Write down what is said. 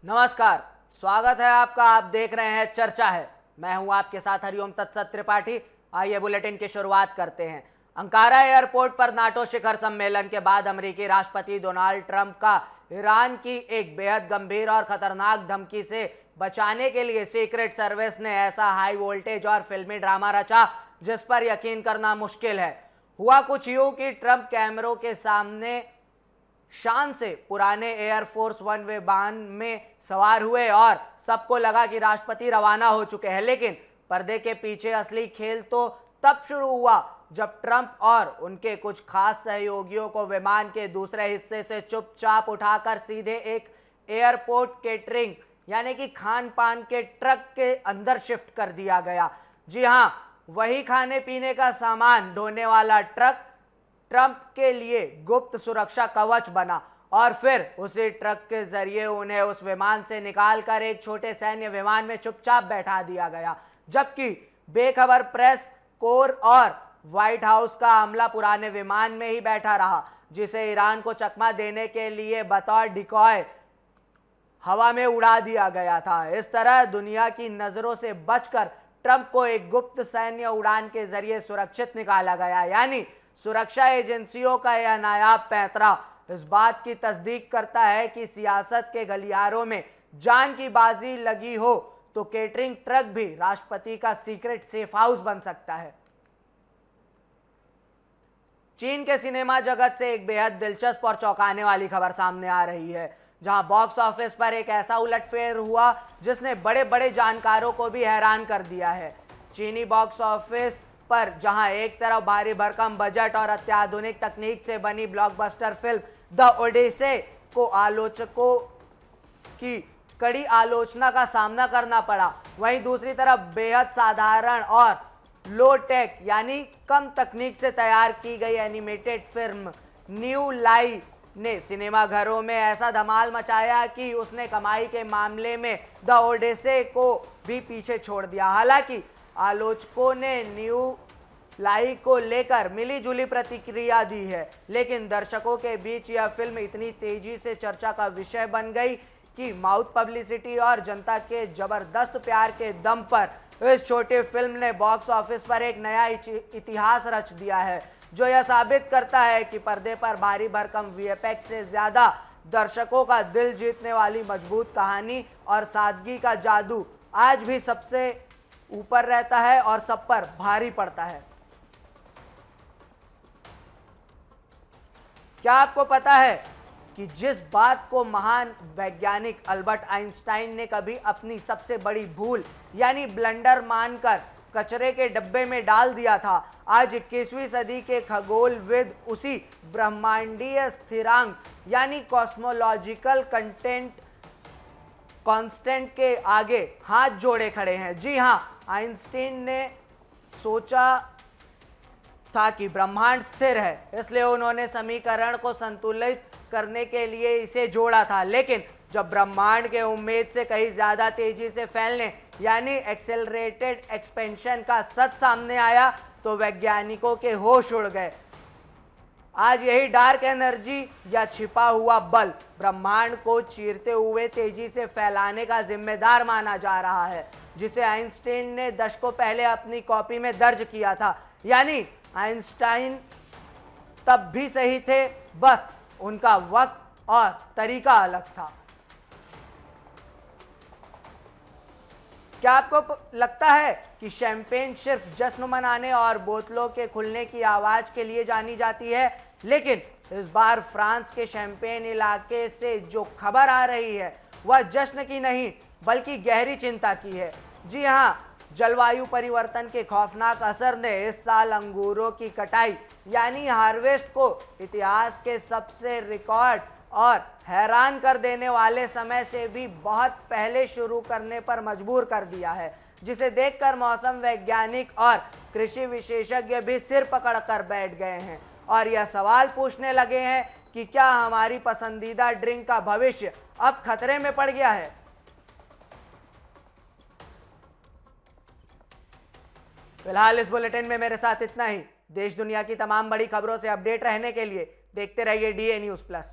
नमस्कार, स्वागत है आपका। आप देख रहे हैं चर्चा है। मैं हूं आपके साथ हरिओम तत्सत त्रिपाठी। आइए बुलेटिन की शुरुआत करते हैं। अंकारा एयरपोर्ट पर नाटो शिखर सम्मेलन के बाद अमेरिकी राष्ट्रपति डोनाल्ड ट्रंप का ईरान की एक बेहद गंभीर और खतरनाक धमकी से बचाने के लिए सीक्रेट सर्विस ने ऐसा हाई वोल्टेज और फिल्मी ड्रामा रचा जिस पर यकीन करना मुश्किल है। हुआ कुछ यूं कि ट्रंप कैमरों के सामने शान से पुराने एयरफोर्स वन विमान में सवार हुए और सबको लगा कि राष्ट्रपति रवाना हो चुके हैं, लेकिन पर्दे के पीछे असली खेल तो तब शुरू हुआ जब ट्रंप और उनके कुछ खास सहयोगियों को विमान के दूसरे हिस्से से चुपचाप उठाकर सीधे एक एयरपोर्ट केटरिंग यानी कि खान पान के ट्रक के अंदर शिफ्ट कर दिया गया। जी हां, वही खाने पीने का सामान ढोने वाला ट्रक ट्रंप के लिए गुप्त सुरक्षा कवच बना और फिर उसी ट्रक के जरिए उन्हें उस विमान से निकालकर एक छोटे सैन्य विमान में चुपचाप बैठा दिया गया, जबकि बेखबर प्रेस कोर और व्हाइट हाउस का अमला पुराने विमान में ही बैठा रहा, जिसे ईरान को चकमा देने के लिए बतौर डिकॉय हवा में उड़ा दिया गया था। इस तरह दुनिया की नजरों से बचकर ट्रंप को एक गुप्त सैन्य उड़ान के जरिए सुरक्षित निकाला गया। यानी सुरक्षा एजेंसियों का यह नायाब पैंतरा इस बात की तस्दीक करता है कि सियासत के गलियारों में जान की बाजी लगी हो तो केटरिंग ट्रक भी राष्ट्रपति का सीक्रेट सेफ हाउस बन सकता है। चीन के सिनेमा जगत से एक बेहद दिलचस्प और चौंकाने वाली खबर सामने आ रही है, जहां बॉक्स ऑफिस पर एक ऐसा उलटफेर हुआ जिसने बड़े बड़े जानकारों को भी हैरान कर दिया है। चीनी बॉक्स ऑफिस पर जहां एक तरफ भारी भरकम बजट और अत्याधुनिक तकनीक से बनी ब्लॉकबस्टर फिल्म द ओडिसे को आलोचकों की कड़ी आलोचना का सामना करना पड़ा, वहीं दूसरी तरफ बेहद साधारण और लो टेक यानी कम तकनीक से तैयार की गई एनिमेटेड फिल्म न्यू लाई ने सिनेमाघरों में ऐसा धमाल मचाया कि उसने कमाई के मामले में द ओडिसे को भी पीछे छोड़ दिया। हालांकि आलोचकों ने न्यू लाई को लेकर मिली जुली प्रतिक्रिया दी है, लेकिन दर्शकों के बीच यह फिल्म इतनी तेजी से चर्चा का विषय बन गई कि माउथ पब्लिसिटी और जनता के जबरदस्त प्यार के दम पर इस छोटी फिल्म ने बॉक्स ऑफिस पर एक नया इतिहास रच दिया है, जो यह साबित करता है कि पर्दे पर भारी भरकम वीएफएक्स से ज्यादा दर्शकों का दिल जीतने वाली मजबूत कहानी और सादगी का जादू आज भी सबसे ऊपर रहता है और सब पर भारी पड़ता है। क्या आपको पता है कि जिस बात को महान वैज्ञानिक अल्बर्ट आइंस्टाइन ने कभी अपनी सबसे बड़ी भूल यानी ब्लंडर मानकर कचरे के डब्बे में डाल दिया था, आज 21वीं सदी के खगोलविद उसी ब्रह्मांडीय स्थिरांक यानी कॉस्मोलॉजिकल कांस्टेंट के आगे हाथ जोड़े खड़े हैं। जी हां, आइंस्टीन ने सोचा था कि ब्रह्मांड स्थिर है, इसलिए उन्होंने समीकरण को संतुलित करने के लिए इसे जोड़ा था, लेकिन जब ब्रह्मांड के उम्मीद से कहीं ज्यादा तेजी से फैलने यानी एक्सेलरेटेड एक्सपेंशन का सच सामने आया तो वैज्ञानिकों के होश उड़ गए। आज यही डार्क एनर्जी या छिपा हुआ बल ब्रह्मांड को चीरते हुए तेजी से फैलाने का जिम्मेदार माना जा रहा है, जिसे आइंस्टीन ने दशकों पहले अपनी कॉपी में दर्ज किया था। यानी आइंस्टाइन तब भी सही थे, बस उनका वक्त और तरीका अलग था। क्या आपको लगता है कि शैंपेन सिर्फ जश्न मनाने और बोतलों के खुलने की आवाज के लिए जानी जाती है, लेकिन इस बार फ्रांस के शैंपेन इलाके से जो खबर आ रही है वह जश्न की नहीं बल्कि गहरी चिंता की है। जी हां, जलवायु परिवर्तन के खौफनाक असर ने इस साल अंगूरों की कटाई यानी हार्वेस्ट को इतिहास के सबसे रिकॉर्ड और हैरान कर देने वाले समय से भी बहुत पहले शुरू करने पर मजबूर कर दिया है, जिसे देखकर मौसम वैज्ञानिक और कृषि विशेषज्ञ भी सिर पकड़ कर बैठ गए हैं और यह सवाल पूछने लगे हैं कि क्या हमारी पसंदीदा ड्रिंक का भविष्य अब खतरे में पड़ गया है। फिलहाल इस बुलेटिन में मेरे साथ इतना ही। देश दुनिया की तमाम बड़ी खबरों से अपडेट रहने के लिए देखते रहिए डीए न्यूज़ प्लस।